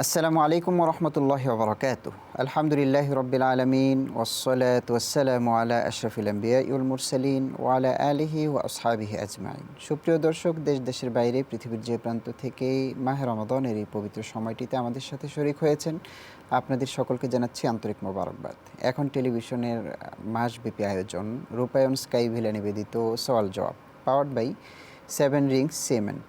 আসসালামু আলাইকুম ওরহমতুল্লাহি ওবরাকাতুহ। আলহামদুলিল্লাহি রব্বিল আলামিন ওয়াসসালাতু ওয়াসসালামু আলা আশরাফিল আমবিয়া ওয়াল মুরসালিন ওয়া আলা আলিহি ওয়া আসহাবিহি আজমাইন। সুপ্রিয় দর্শক, দেশের বাইরে পৃথিবীর যে প্রান্ত থেকেই মাহে রমাদানের এই পবিত্র সময়টিতে আমাদের সাথে শরীক হয়েছেন, আপনাদের সকলকে জানাচ্ছি আন্তরিক মোবারকবাদ। এখন টেলিভিশনের মাসব্যাপী আয়োজন রূপায়ণ স্কাই ভিলা নিবেদিত সওয়াল জবাব, পাওয়ার্ড বাই 7 রিংস সিমেন্ট,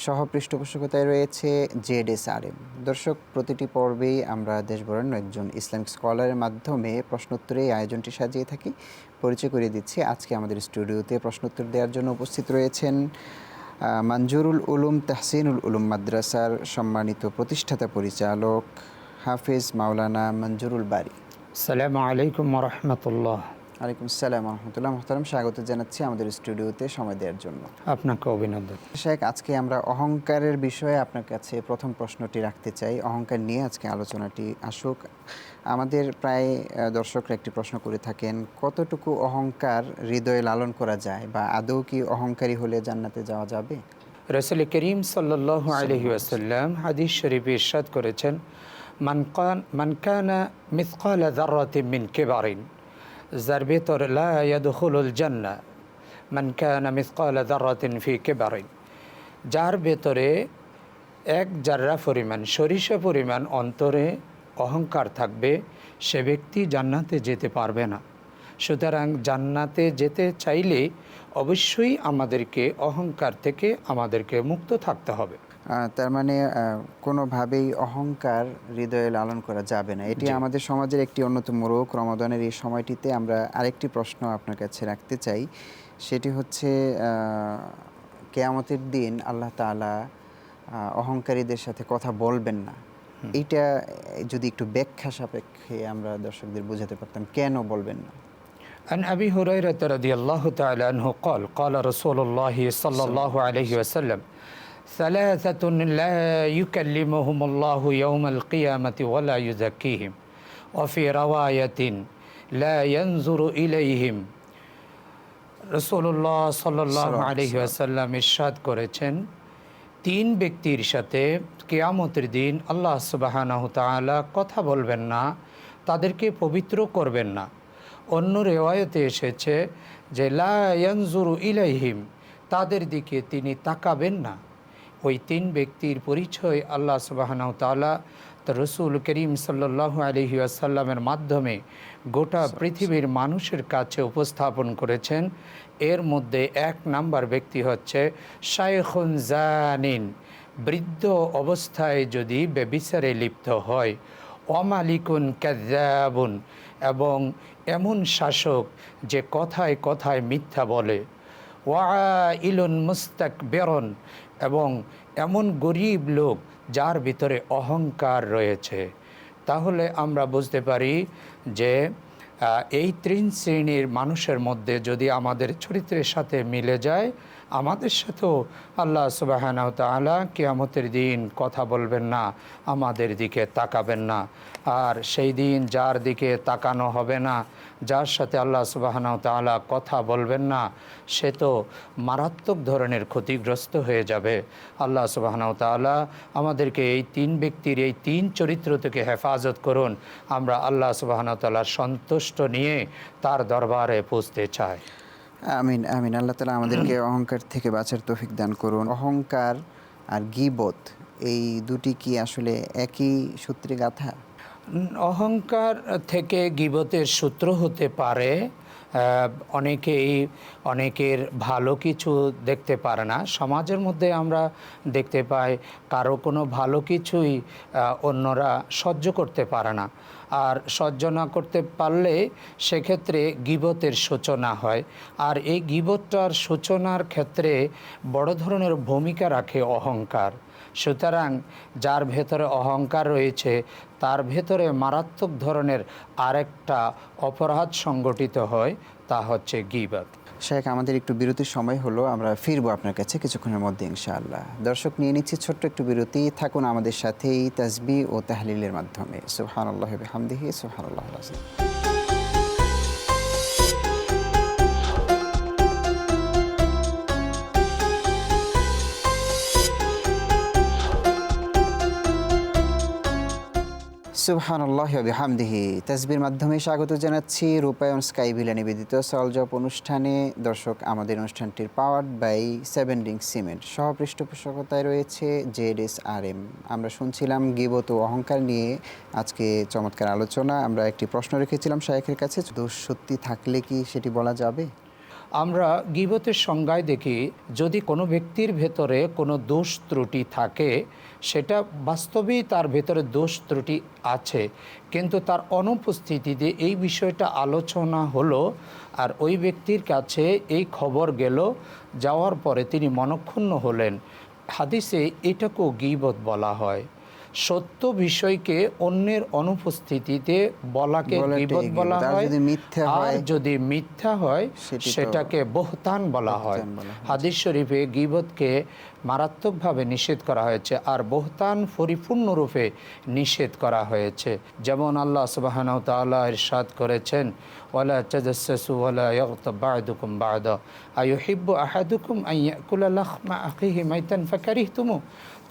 সহ পৃষ্ঠপোষকতায় রয়েছে ZSRM। দর্শক, প্রতিটি পর্বেই আমরা দেশবরেণ্য একজন ইসলামিক স্কলারের মাধ্যমে প্রশ্নোত্তরে এই আয়োজনটি সাজিয়ে থাকি। পরিচয় করিয়ে দিচ্ছি, আজকে আমাদের স্টুডিওতে প্রশ্নোত্তর দেওয়ার জন্য উপস্থিত রয়েছেন মঞ্জুরুল উলুম তাহসিনুল উলুম মাদ্রাসার সম্মানিত প্রতিষ্ঠাতা পরিচালক হাফেজ মাওলানা মঞ্জুরুল বারী। আসসালামু আলাইকুম ওয়া রাহমাতুল্লাহ। ওয়ালাইকুম আসসালাম ওয়া রাহমাতুল্লাহ। মোহতারাম, স্বাগত জানাচ্ছি আমাদের স্টুডিওতে সময় দেওয়ার জন্য। আপনাকে অভিনন্দন। শেখ, আজকে আমরা অহংকারের বিষয়ে আপনার কাছে প্রথম প্রশ্নটি রাখতে চাই। অহংকার নিয়ে আজকে আলোচনাটি আসুক। আমাদের প্রায় দর্শকরা একটি প্রশ্ন করে থাকেন, কতটুকু অহংকার হৃদয়ে লালন করা যায়, বা আদৌ কি অহংকারী হলে জান্নাতে যাওয়া যাবে? রাসূল করিম সাল্লাল্লাহু আলাইহি ওয়াসাল্লাম হাদিস শরীফে ইরশাদ করেছেন, মান কানা মিসকালা যাররাতিন মিন কিবারিন, যার ভেতর লা ইয়াদখুলুল জান্নাহ মান কানা মিসকালা যাররাতিন ফি কিবারিন, যার ভেতরে এক জাররা পরিমাণ, সরিষা পরিমাণ অন্তরে অহংকার থাকবে, সে ব্যক্তি জান্নাতে যেতে পারবে না। সুতরাং জান্নাতে যেতে চাইলে অবশ্যই আমাদেরকে অহংকার থেকে আমাদেরকে মুক্ত থাকতে হবে। তার মানে কোনোভাবেই অহংকার হৃদয়ে লালন করা যাবে না। এটি আমাদের সমাজের একটি অন্যতম রোগ। রমাদানের এই সময়টিতে আমরা আরেকটি প্রশ্ন আপনার কাছে রাখতে চাই, সেটি হচ্ছে কিয়ামতের দিন আল্লাহ তাআলা অহংকারীদের সাথে কথা বলবেন না। এইটা যদি একটু ব্যাখ্যা সাপেক্ষে আমরা দর্শকদের বোঝাতে পারতাম, কেন বলবেন না? عن أبي هريرة رضي الله تعالى عنه قال قال رسول الله صلى الله عليه وسلم ثلاثة لا يكلمهم الله يوم القيامة ولا يزكيهم وفي رواية لا ينظر إليهم। রাসূলুল্লাহ সাল্লাল্লাহু আলাইহি ওয়াসাল্লাম ইরশাদ করেছেন, তিন ব্যক্তির সাথে কিয়ামতের দিন আল্লাহ সুবহানাহু তাআলা কথা বলবেন না, তাদেরকে পবিত্র করবেন না। অন্য রিওয়ায়াতে এসেছে যে লা ইয়ানজুরু ইলাইহিম, তাদের দিকে তিনি তাকাবেন না। ওই তিন ব্যক্তির পরিচয় আল্লাহ সুবহানাহু তাআলা তার রাসূল করিম সাল্লাল্লাহু আলাইহি ওয়াসাল্লামের মাধ্যমে গোটা পৃথিবীর মানুষের কাছে উপস্থাপন করেছেন। এর মধ্যে এক নাম্বার ব্যক্তি হচ্ছে শাইখুন জানিন, বৃদ্ধ অবস্থায় যদি ব্যভিচারে লিপ্ত হয়, ওয়ামালিকুন কাযযাবুন, এবং এমন শাসক যে কথায় কথায় মিথ্যা বলে, ওয়াইলুন মুস্তাকবিরুন, এবং এমন গরিব লোক যার ভিতরে অহংকার রয়েছে। তাহলে আমরা বুঝতে পারি যে এই তিন শ্রেণীর মানুষের মধ্যে যদি আমাদের চরিত্রের সাথে মিলে যায়, আমাদের সাথেও আল্লাহ সুবহানাহু তাআলা কিয়ামতের দিন কথা বলবেন না, আমাদের দিকে তাকাবেন না। আর সেই দিন যার দিকে তাকানো হবে না, যার সাথে আল্লাহ সুবহানাহু তাআলা কথা বলবেন না, সে তো মারাত্মক ধরনের ক্ষতিগ্রস্ত হয়ে যাবে। আল্লাহ সুবহানাহু তাআলা আমাদেরকে এই তিন ব্যক্তির এই তিন চরিত্র থেকে হেফাজত করুন। আমরা আল্লাহ সুবহানাহু তাআলার সন্তুষ্ট নিয়ে তার দরবারে পৌঁছতে চাই। আমিন আমিন। আল্লাহ তাআলা আমাদেরকে অহংকার থেকে বাঁচার তৌফিক দান করুন। অহংকার আর গীবত, এই দুটি কি আসলে একই সূত্রে গাঁথা? অহংকার থেকে গীবতের সূত্র হতে পারে। অনেকের ভালো কিছু দেখতে পারে না। সমাজের মধ্যে আমরা দেখতে পাই কারো কোনো ভালো কিছুই অন্যরা সহ্য করতে পারে না, আর সহ্য না করতে পারলে সেক্ষেত্রে গীবতের সূচনা হয়। আর এই গীবতটার সূচনার ক্ষেত্রে বড় ধরনের ভূমিকা রাখে অহংকার। সুতরাং যার ভেতরে অহংকার রয়েছে তার ভেতরে মারাত্মক ধরনের আরেকটা অপরাধ সংগঠিত হয়, তা হচ্ছে গীবত। শেখ, আমাদের একটু বিরতির সময় হলো, আমরা ফিরবো আপনার কাছে কিছুক্ষণের মধ্যে ইনশাআল্লাহ। দর্শক, নিয়ে নিচ্ছি ছোট্ট একটু বিরতি। থাকুন আমাদের সাথেই তাসবিহ ও তাহলিলের মাধ্যমে। সুবহানাল্লাহি ওয়া বিহামদিহি, সুবহানাল্লাহুল আযীম। সুবহানাল্লাহি ওয়া বিহামদিহি। তাসবির মাধ্যমে স্বাগত জানাচ্ছি রূপায়ণ স্কাইভিলা নিবেদিত সওয়াল জবাব অনুষ্ঠানে। দর্শক, আমাদের অনুষ্ঠানটির পাওয়ার্ড বাই 7 রিং সিমেন্ট, সহ পৃষ্ঠপোষকতায় রয়েছে ZSRM। আমরা শুনছিলাম গীবত ও অহংকার নিয়ে আজকে চমৎকার আলোচনা। আমরা একটি প্রশ্ন রেখেছিলাম শায়েখের কাছে, দোষ সত্যি থাকলে কি সেটি বলা যাবে? আমরা গীবতের সংজ্ঞায় দেখি, যদি কোনো ব্যক্তির ভেতরে কোনো দোষ ত্রুটি থাকে, সেটা বাস্তবেই তার ভেতরে দোষ ত্রুটি আছে, কিন্তু তার অনুপস্থিতিতে এই বিষয়টা আলোচনা হলো আর ওই ব্যক্তির কাছে এই খবর গেল, যাওয়ার পরে তিনি মনঃক্ষুণ্ণ হলেন। হাদিসে এটাকেও গীবত বলা হয়। সত্য বিষয়কে অন্যের অনুপস্থিতিতে বলাকে গীবত বলা হয়। আর যদি মিথ্যা হয় সেটাকে বহতান বলা হয়। হাদিস শরীফে গীবতকে মারাত্মকভাবে নিষেধ করা হয়েছে, আর বহতান পরিপূর্ণরূপে নিষেধ করা হয়েছে। যেমন আল্লাহ সুবহানাহু ওয়া তাআলা ইরশাদ করেছেন, ওয়ালা তাজাসসু ওয়ালা ইয়াগতাব বা'দুকুম বা'দা আইয়ুহিব্বু আহাদুকুম আন ইয়াকুলা লাহমা আখিহি মাইতান ফাকারিহতুমু।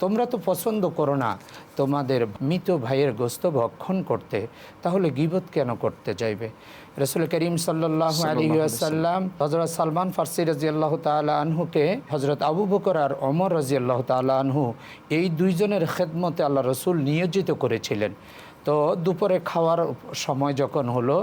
তোমরা তো পছন্দ করো না তোমাদের মৃত ভাইয়ের গোশত ভক্ষণ করতে, তাহলে গীবত কেন করতে চাইবে? রাসূল করিম সাল্লাল্লাহু আলাইহি ওয়াসাল্লাম হযরত সালমান ফারসি রাদিয়াল্লাহু তাআলা আনহুকে হযরত আবু বকর আর ওমর রাদিয়াল্লাহু তাআলা আনহু এই দুইজনের খেদমতে আল্লাহ রসুল নিয়োজিত করেছিলেন। তো দুপুরে খাওয়ার সময় যখন হলো,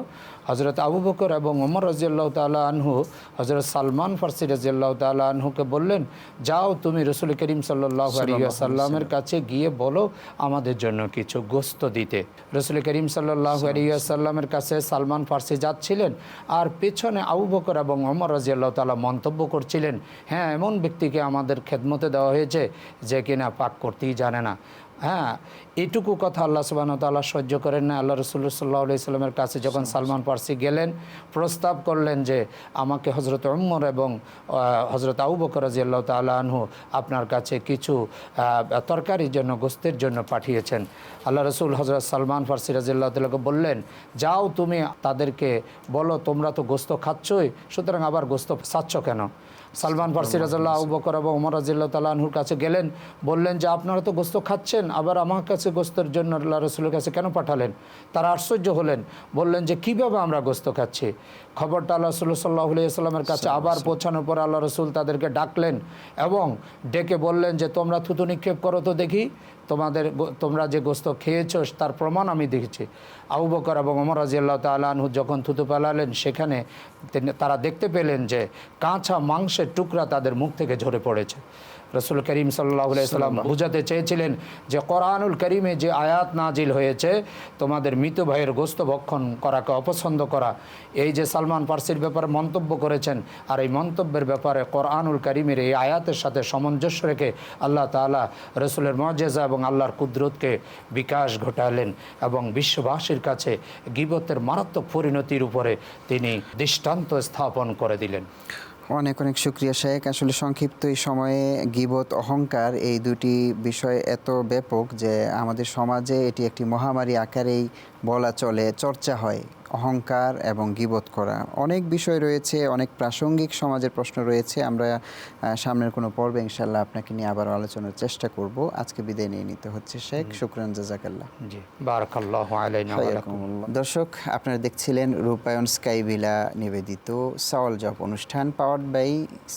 হযরত আবু বকর এবং ওমর রাদিয়াল্লাহু তাআলা আনহু হযরত সালমান ফারসি রাদিয়াল্লাহু তাআলা আনহুকে বললেন, যাও তুমি রাসূল করিম সাল্লাল্লাহু আলাইহি ওয়াসাল্লামের কাছে গিয়ে বলো আমাদের জন্য কিছু গোশত দিতে। রাসূল করিম সাল্লাল্লাহু আলাইহি ওয়াসাল্লামের কাছে সালমান ফারসি যাচ্ছিলেন, আর পেছনে আবু বকর এবং ওমর রাদিয়াল্লাহু তাআলা মন্তব্য করছিলেন, হ্যাঁ, এমন ব্যক্তিকে আমাদের খেদমতে দেওয়া হয়েছে যে কিনা পাক করতেই জানে না। হ্যাঁ, এটুকু কথা আল্লাহ সুবহানাহু ওয়া তাআলা সহ্য করেন না। আল্লাহ রাসূল সাল্লাল্লাহু আলাইহি সাল্লামের কাছে যখন সালমান ফারসি গেলেন, প্রস্তাব করলেন যে আমাকে হযরত ওমর এবং হযরত আবু বকর রাদিয়াল্লাহু তাআলা আনহু আপনার কাছে কিছু তরকারির জন্য, গোশতের জন্য পাঠিয়েছেন। আল্লাহ রাসূল হযরত সালমান ফারসি রাদিয়াল্লাহু তাআলাকে বললেন, যাও তুমি তাদেরকে বলো তোমরা তো গোশত খাচ্ছই, সুতরাং আবার গোশত চাচ্ছ কেন? সালমান ফারসি রাদিয়াল্লাহু আবু বকর এবং ওমর রাদিয়াল্লাহু তাআলা আনহুর কাছে গেলেন, বললেন যে আপনারা তো গোশত খাচ্ছেন, আবার আমার কাছে গোশতের জন্য আল্লাহ রাসূলের কাছে কেন পাঠালেন? তারা আশ্চর্য হলেন, বললেন যে কীভাবে আমরা গোশত খাচ্ছি? খবরটা আল্লাহ রাসূল সাল্লাল্লাহু আলাইহি ওয়াসাল্লামের কাছে আবার পৌঁছানোর পর আল্লাহ রাসূল তাদেরকে ডাকলেন এবং ডেকে বললেন যে তোমরা থুতু নিক্ষেপ করো তো দেখি, তোমরা যে গোশত খেয়েছ তার প্রমাণ আমি দেখেছি। আবু বকর এবং ওমর রাদিয়াল্লাহু তাআলা আনহু যখন থুতু ফেলালেন, সেখানে তারা দেখতে পেলেন যে কাঁচা মাংসের টুকরা তাদের মুখ থেকে ঝরে পড়েছে। রাসূল করিম সাল্লাল্লাহু আলাইহি ওয়াসাল্লাম বুঝাতে চেয়েছিলেন যে কোরআনুল কারীমে যে আয়াত নাজিল হয়েছে, তোমাদের মৃত ভাইয়ের গোশত ভক্ষণ করাকে অপছন্দ করা, এই যে সালমান ফারসির ব্যাপারে মন্তব্য করেছেন, আর এই মন্তব্যের ব্যাপারে কোরআনুল কারীমের এই আয়াতের সাথে সামঞ্জস্য রেখে আল্লাহ তাআলা রাসূলের মুআজিজা এবং আল্লাহর কুদরতকে বিকাশ ঘটালেন এবং বিশ্ববাসীর কাছে গীবতের মারাত্মক পরিণতির উপরে তিনি দৃষ্টান্ত স্থাপন করে দিলেন। অনেক অনেক শুকরিয়া শায়েখ। আসলে সংক্ষিপ্ত এই সময়ে গীবত, অহংকার এই দুটি বিষয় এত ব্যাপক যে আমাদের সমাজে এটি একটি মহামারী আকারেই বলা চলে, চর্চা হয়। অহংকার এবং গীবত করা অনেক বিষয় রয়েছে, অনেক প্রাসঙ্গিক সমাজের প্রশ্ন রয়েছে। আমরা সামনের কোনো পর্বে ইনশাআল্লাহ আপনাকে নিয়ে আবার আলোচনার চেষ্টা করব। আজকে বিদায় নিয়ে নিতে হচ্ছে শেখ। শুকরান, জাযাকাল্লাহ। জি, বারাকাল্লাহু আলাইনা ওয়া লাকুম। দর্শক, আপনারা দেখছিলেন রূপায়ণ স্কাইভিলা নিবেদিত সওয়াল জবাব অনুষ্ঠান, পাওয়ার্ড বাই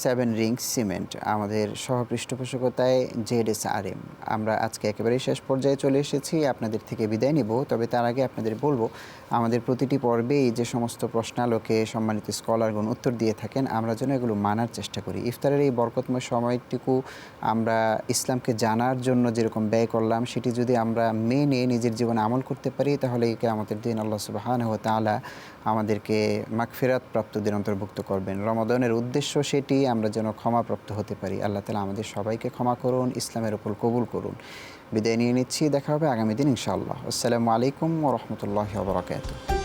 7 রিং সিমেন্ট, আমাদের সহ পৃষ্ঠপোষকতায় ZSRM। আমরা আজকে একেবারেই শেষ পর্যায়ে চলে এসেছি, আপনাদের থেকে বিদায় নিব। তবে তার আগে আপনাদের বলবো, আমাদের প্রতিটি পর্বেই যে সমস্ত প্রশ্নালোকে সম্মানিত স্কলারগণ উত্তর দিয়ে থাকেন, আমরা যেন এগুলো মানার চেষ্টা করি। ইফতারের এই বরকতময় সময়টুকু আমরা ইসলামকে জানার জন্য যেরকম ব্যয় করলাম, সেটি যদি আমরা মেনে নিজের জীবনে আমল করতে পারি, তাহলে এই কিয়ামতের দিন আল্লাহ সুবহানাহু ওয়া তাআলা আমাদেরকে মাগফিরাত প্রাপ্তদের অন্তর্ভুক্ত করবেন। রমাদানের উদ্দেশ্য সেটি, আমরা যেন ক্ষমাপ্রাপ্ত হতে পারি। আল্লাহ তাআলা আমাদের সবাইকে ক্ষমা করুন, ইসলামের উপর কবুল করুন। বিদায় নিয়ে নিচ্ছি, দেখা হবে আগামী দিন ইনশাআল্লাহ। আসসালামু আলাইকুম ওয়া রাহমাতুল্লাহি ওয়া বারাকাতুহু।